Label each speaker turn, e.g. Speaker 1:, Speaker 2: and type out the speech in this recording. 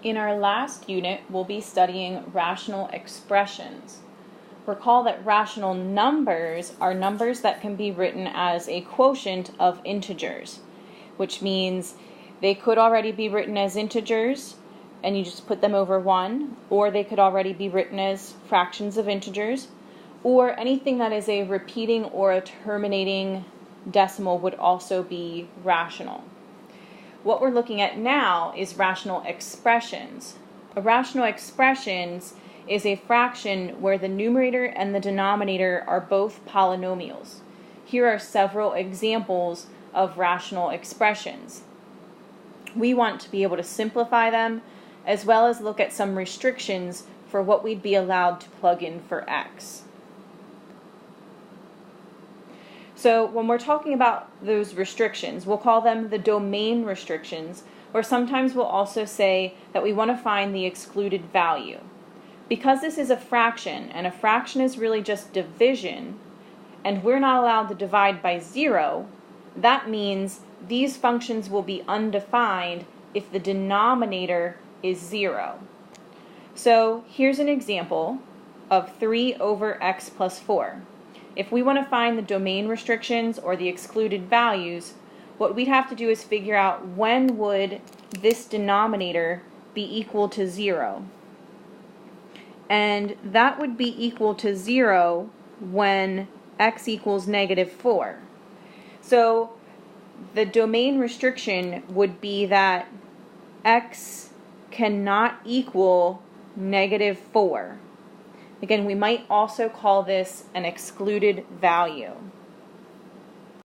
Speaker 1: In our last unit, we'll be studying rational expressions. Recall that rational numbers are numbers that can be written as a quotient of integers, which means they could already be written as integers and you just put them over 1, or they could already be written as fractions of integers, or anything that is a repeating or a terminating decimal would also be rational. What we're looking at now is rational expressions. A rational expressions is a fraction where the numerator and the denominator are both polynomials. Here are several examples of rational expressions. We want to be able to simplify them, as well as look at some restrictions for what we'd be allowed to plug in for x. So when we're talking about those restrictions, we'll call them the domain restrictions, or sometimes we'll also say that we want to find the excluded value. Because this is a fraction, and a fraction is really just division, and we're not allowed to divide by 0, that means these functions will be undefined if the denominator is 0. So here's an example of 3 over x plus 4. If we want to find the domain restrictions or the excluded values, what we'd have to do is figure out when would this denominator be equal to 0. And that would be equal to 0 when x equals -4. So the domain restriction would be that x cannot equal -4. Again, we might also call this an excluded value.